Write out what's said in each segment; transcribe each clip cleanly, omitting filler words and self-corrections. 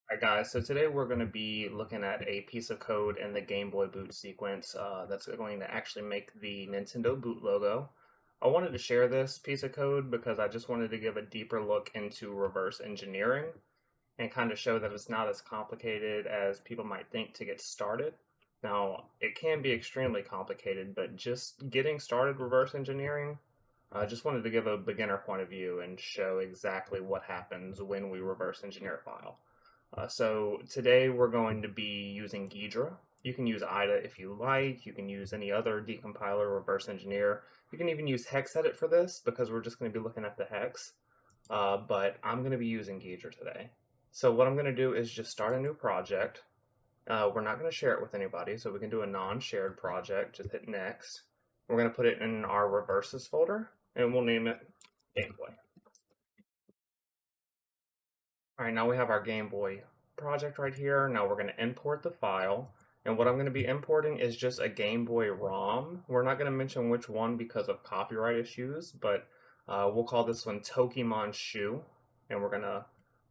Alright guys, so today we're going to be looking at a piece of code in the Game Boy boot sequence that's going to actually make the Nintendo boot logo. I wanted to share this piece of code because I just wanted to give a deeper look into reverse engineering and kind of show that it's not as complicated as people might think to get started. Now, it can be extremely complicated, but just getting started reverse engineering, I just wanted to give a beginner point of view and show exactly what happens when we reverse engineer a file. So today we're going to be using Ghidra. You can use IDA if you like. You can use any other decompiler, reverse engineer. You can even use hexedit for this because we're just going to be looking at the hex. But I'm going to be using Ghidra today. So what I'm going to do is just start a new project. We're not going to share it with anybody, so we can do a non-shared project. Just hit next. We're going to put it in our reverses folder, and we'll name it Gameboy. All right, now we have our Game Boy project right here. Now we're going to import the file. And what I'm going to be importing is just a Game Boy ROM. We're not going to mention which one because of copyright issues, but we'll call this one Tokimon Shu. And we're going to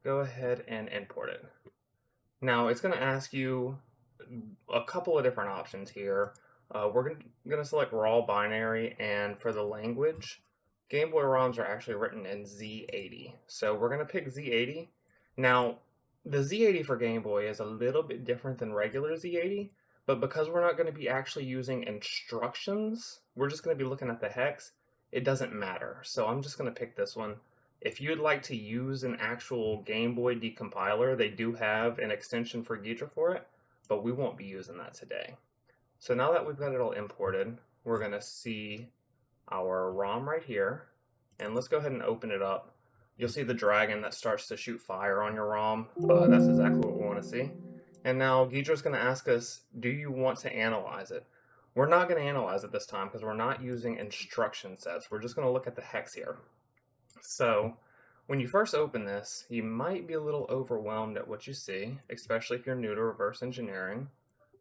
go ahead and import it. Now it's going to ask you a couple of different options here. We're going to select raw binary, and for the language, Game Boy ROMs are actually written in Z80. So we're going to pick Z80. Now, the Z80 for Game Boy is a little bit different than regular Z80, but because we're not going to be actually using instructions, we're just going to be looking at the hex, it doesn't matter. So I'm just going to pick this one. If you'd like to use an actual Game Boy decompiler, they do have an extension for Ghidra for it, but we won't be using that today. So now that we've got it all imported, we're going to see our ROM right here, and let's go ahead and open it up. You'll see the dragon that starts to shoot fire on your ROM. That's exactly what we want to see. And now Ghidra's going to ask us, do you want to analyze it? We're not going to analyze it this time because we're not using instruction sets. We're just going to look at the hex here. So when you first open this, you might be a little overwhelmed at what you see, especially if you're new to reverse engineering.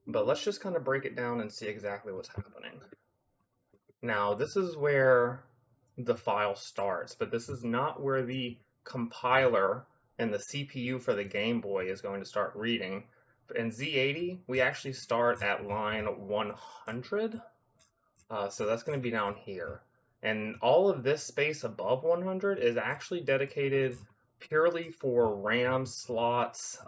But let's just kind of break it down and see exactly what's happening. Now, this is where the file starts, but this is not where the compiler and the CPU for the Game Boy is going to start reading. In Z80, we actually start at line 100, so that's going to be down here. And all of this space above 100 is actually dedicated purely for RAM slots,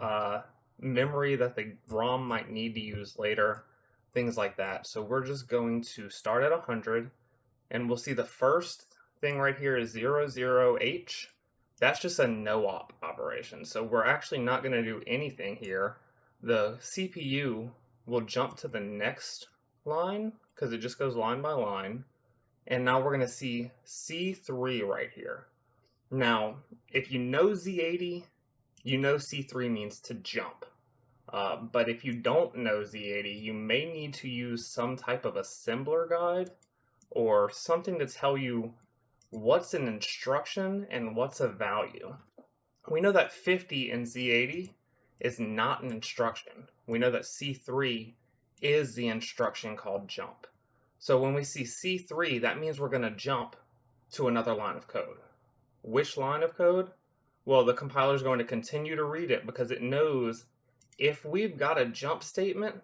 memory that the ROM might need to use later, things like that. So we're just going to start at 100, and we'll see the first thing right here is 00H. That's just a no-op operation. So we're actually not going to do anything here. The CPU will jump to the next line because it just goes line by line. And now we're going to see C3 right here. Now, if you know Z80, you know C3 means to jump. But if you don't know Z80, you may need to use some type of assembler guide or something to tell you what's an instruction and what's a value. We know that 50 in Z80 is not an instruction. We know that C3 is the instruction called jump. So when we see C3, that means we're going to jump to another line of code. Which line of code? Well, the compiler is going to continue to read it because it knows if we've got a jump statement,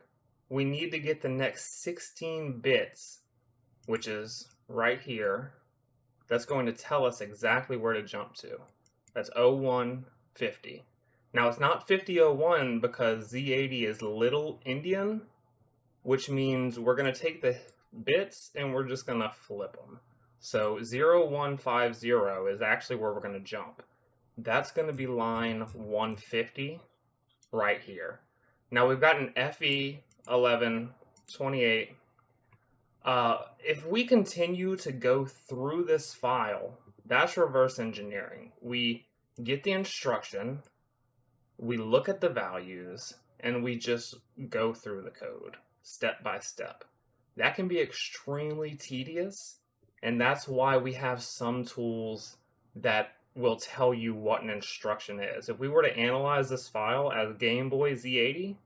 we need to get the next 16 bits, which is right here. That's going to tell us exactly where to jump to. That's 0150. Now it's not 5001 because Z80 is Little Indian, which means we're going to take the bits and we're just going to flip them. So 0150 is actually where we're going to jump. That's going to be line 150 right here. Now we've got an FE 1128. If we continue to go through this file, that's reverse engineering. We get the instruction, we look at the values, and we just go through the code step by step. That can be extremely tedious, and that's why we have some tools that will tell you what an instruction is. If we were to analyze this file as Game Boy Z80,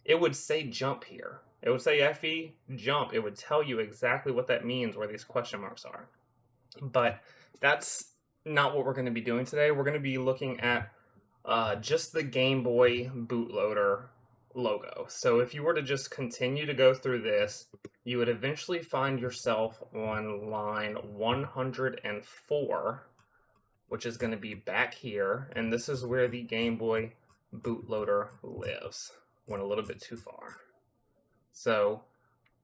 it would say jump here. It would say FE jump. It would tell you exactly what that means, where these question marks are. But that's not what we're going to be doing today. We're going to be looking at just the Game Boy bootloader logo. So if you were to just continue to go through this, you would eventually find yourself on line 104, which is going to be back here, and this is where the Game Boy bootloader lives. Went a little bit too far. So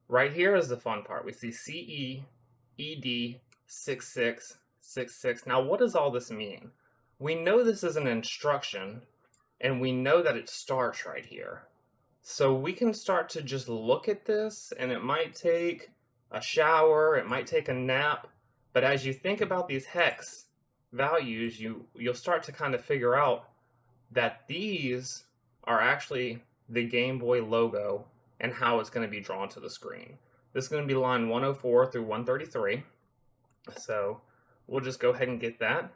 right here is the fun part. We see CE, ED, 6666. Now what does all this mean? We know this is an instruction, and we know that it starts right here. So we can start to just look at this, and it might take a shower, it might take a nap, but as you think about these hex values, you'll start to kind of figure out that these are actually the Game Boy logo and how it's going to be drawn to the screen. This is going to be line 104 through 133. So we'll just go ahead and get that.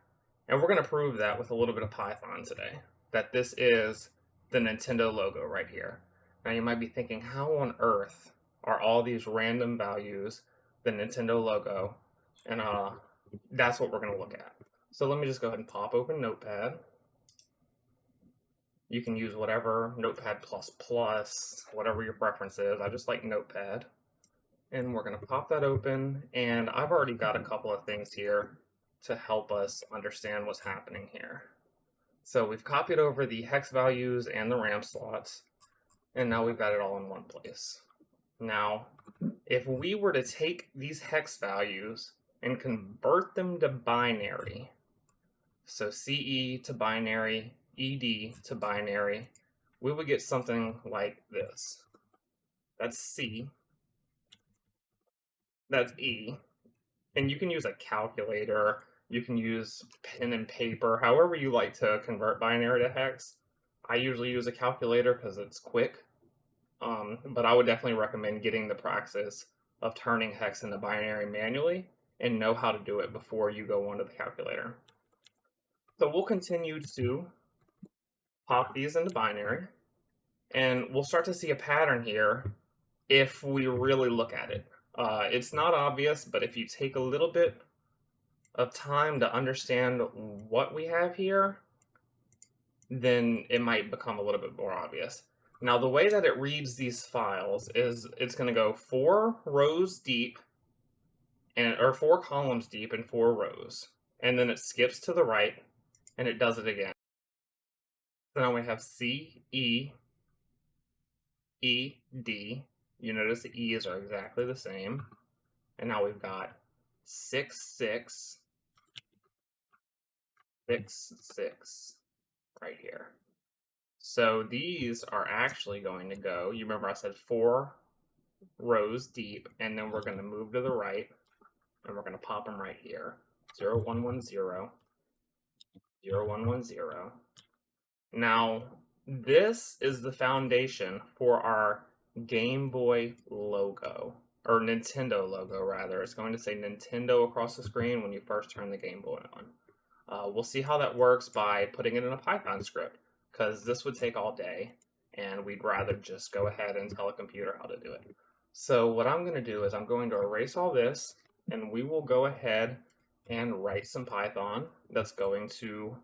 And we're going to prove that with a little bit of Python today, that this is the Nintendo logo right here. Now you might be thinking, how on earth are all these random values the Nintendo logo? And that's what we're going to look at. So let me just go ahead and pop open Notepad. You can use whatever, Notepad++, whatever your preference is. I just like Notepad. And we're going to pop that open, and I've already got a couple of things here to help us understand what's happening here. So we've copied over the hex values and the RAM slots, and now we've got it all in one place. Now, if we were to take these hex values and convert them to binary, so CE to binary, ED to binary, we would get something like this. That's C. That's E. And you can use a calculator, you can use pen and paper, however you like to convert binary to hex. I usually use a calculator because it's quick, but I would definitely recommend getting the practice of turning hex into binary manually and know how to do it before you go onto the calculator. So we'll continue to pop these into binary, and we'll start to see a pattern here if we really look at it. It's not obvious, but if you take a little bit of time to understand what we have here, then it might become a little bit more obvious. Now, the way that it reads these files is it's going to go 4 rows deep, or 4 columns deep and 4 rows. And then it skips to the right, and it does it again. So now we have C, E, E, D. You notice the E's are exactly the same. And now we've got 6, 6, 6, 6 right here. So these are actually going to go, you remember I said 4 rows deep, and then we're going to move to the right, and we're going to pop them right here. 0, 1, 1, 0, 0, 1, 1, 0. Now, this is the foundation for our Game Boy logo, or Nintendo logo rather. It's going to say Nintendo across the screen when you first turn the Game Boy on. We'll see how that works by putting it in a Python script, because this would take all day, and we'd rather just go ahead and tell a computer how to do it. So what I'm going to do is I'm going to erase all this, and we will go ahead and write some Python that's going to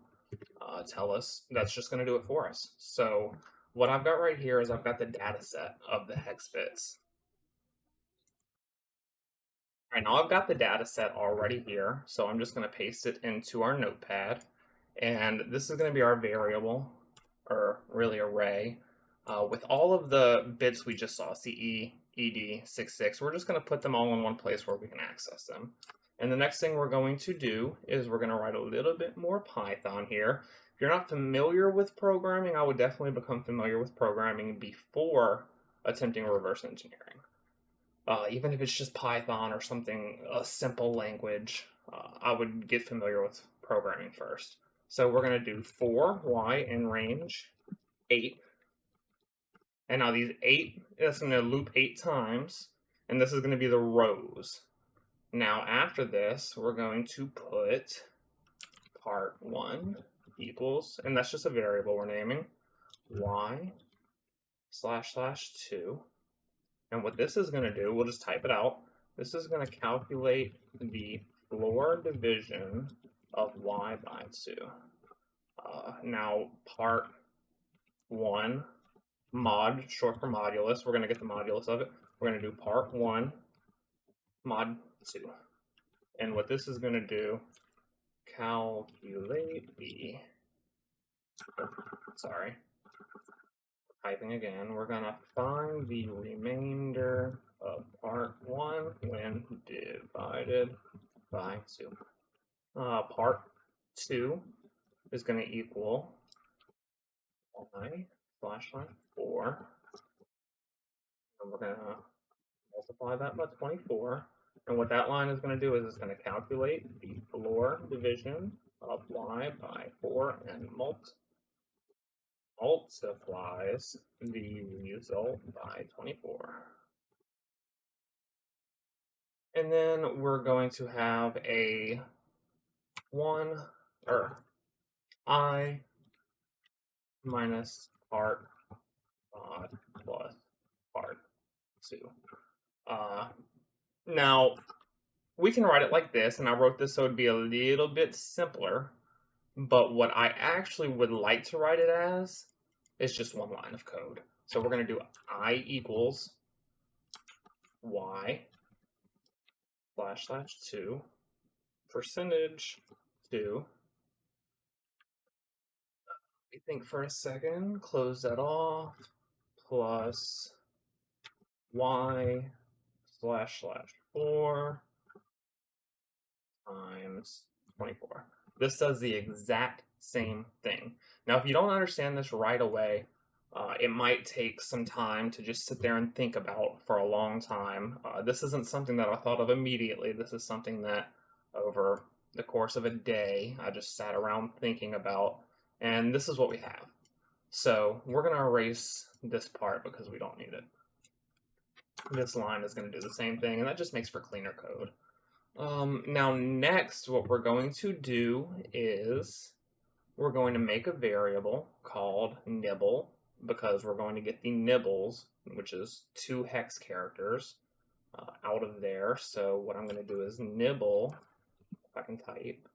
tell us, that's just going to do it for us. So what I've got right here is I've got the data set of the hex bits. All right, now I've got the data set already here, so I'm just going to paste it into our notepad, and this is going to be our variable, or really array, with all of the bits we just saw, CE, ED, 66. We're just going to put them all in one place where we can access them. And the next thing we're going to do is we're going to write a little bit more Python here. If you're not familiar with programming, I would definitely become familiar with programming before attempting reverse engineering. Even if it's just Python or something, a simple language, I would get familiar with programming first. So we're going to do for y in range 8. And now these 8, that's going to loop 8 times, and this is going to be the rows. Now after this, we're going to put part 1 equals, and that's just a variable we're naming, y / 2. And what this is going to do, we'll just type it out. This is going to calculate the floor division of y by 2. Now part 1, mod, short for modulus. We're going to get the modulus of it. We're going to do part 1, mod 2. And what this is going to do, calculate the, sorry, typing again, we're going to find the remainder of part 1 when divided by 2. Part 2 is going to equal y slash 4, and we're going to multiply that by 24. And what that line is going to do is it's going to calculate the floor division of y by 4 and multiplies the result by 24. And then we're going to have a 1 or I minus part mod plus part 2. Now, we can write it like this, and I wrote this so it'd be a little bit simpler, but what I actually would like to write it as is just one line of code. So we're going to do I equals y / 2 percentage 2. Let me think for a second, close that off, plus y / 4 times 24. This does the exact same thing. Now, if you don't understand this right away, it might take some time to just sit there and think about for a long time. This isn't something that I thought of immediately. This is something that over the course of a day, I just sat around thinking about, and this is what we have. So we're going to erase this part because we don't need it. This line is going to do the same thing, and that just makes for cleaner code. Now next, what we're going to do is we're going to make a variable called nibble, because we're going to get the nibbles, which is 2 hex characters, out of there. So what I'm going to do is nibble, if I can type,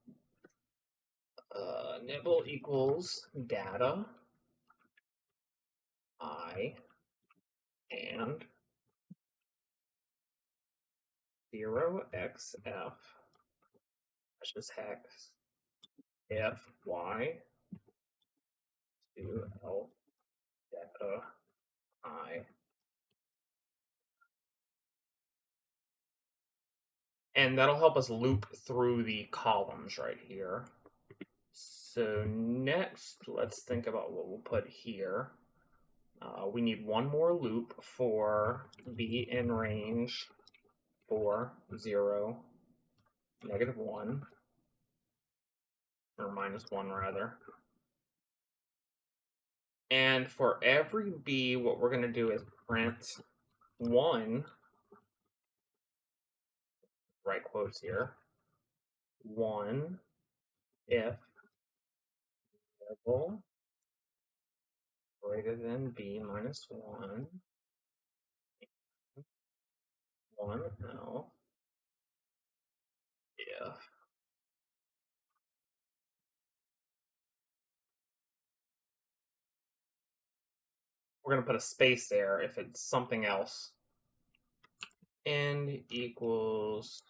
nibble equals data I and 0xf, that's just hex, if y to l data I. And that'll help us loop through the columns right here. So next, let's think about what we'll put here. We need one more loop for be in range for 0, -1, or -1 rather. And for every b, what we're going to do is print 1, right quotes here, 1 if nibble greater than b minus 1, 1 else if we're going to put a space there if it's something else. End equals,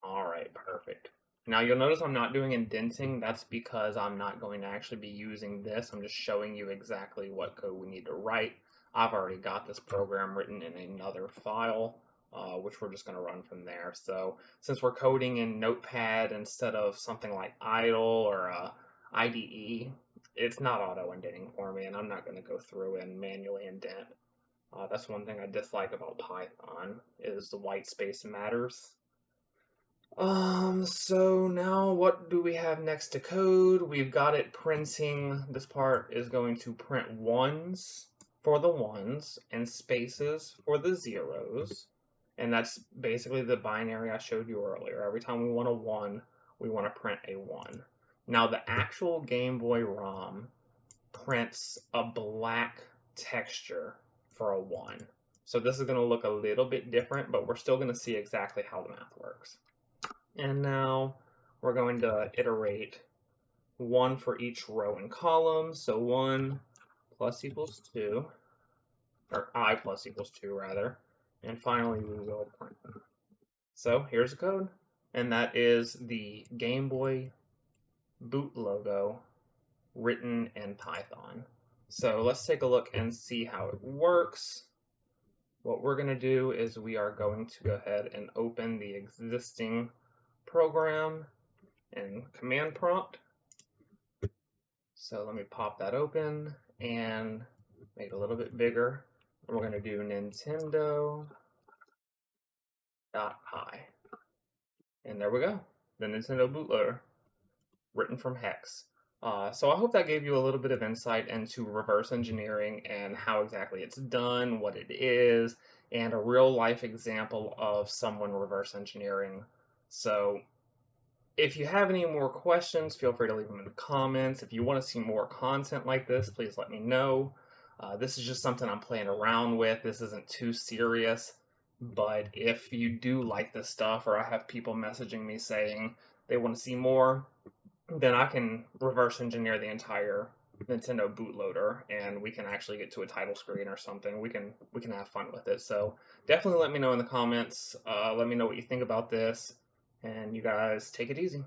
all right, perfect. Now you'll notice I'm not doing indenting. That's because I'm not going to actually be using this. I'm just showing you exactly what code we need to write. I've already got this program written in another file, which we're just going to run from there. So since we're coding in Notepad instead of something like idle or IDE, it's not auto-indenting for me, and I'm not going to go through and manually indent. That's one thing I dislike about Python, is the white space matters. So now what do we have next to code? We've got it printing, this part is going to print 1s for the 1s and spaces for the 0s. And that's basically the binary I showed you earlier. Every time we want a 1, we want to print a 1. Now the actual Game Boy ROM prints a black texture for a 1. So this is going to look a little bit different, but we're still going to see exactly how the math works. And now we're going to iterate 1 for each row and column. So 1 plus equals 2, or I plus equals 2 rather. And finally we will print. So here's the code. And that is the Game Boy boot logo written in Python. So let's take a look and see how it works. What we're going to do is we are going to go ahead and open the existing program in command prompt. So let me pop that open and make it a little bit bigger. And we're going to do Nintendo.py. And there we go, the Nintendo bootloader, written from hex. So I hope that gave you a little bit of insight into reverse engineering and how exactly it's done, what it is, and a real life example of someone reverse engineering. So if you have any more questions, feel free to leave them in the comments. If you want to see more content like this, please let me know. This is just something I'm playing around with. This isn't too serious. But if you do like this stuff, or I have people messaging me saying they want to see more, then I can reverse engineer the entire Nintendo bootloader, and we can actually get to a title screen or something. We can have fun with it. So definitely let me know in the comments. Let me know what you think about this, and you guys take it easy.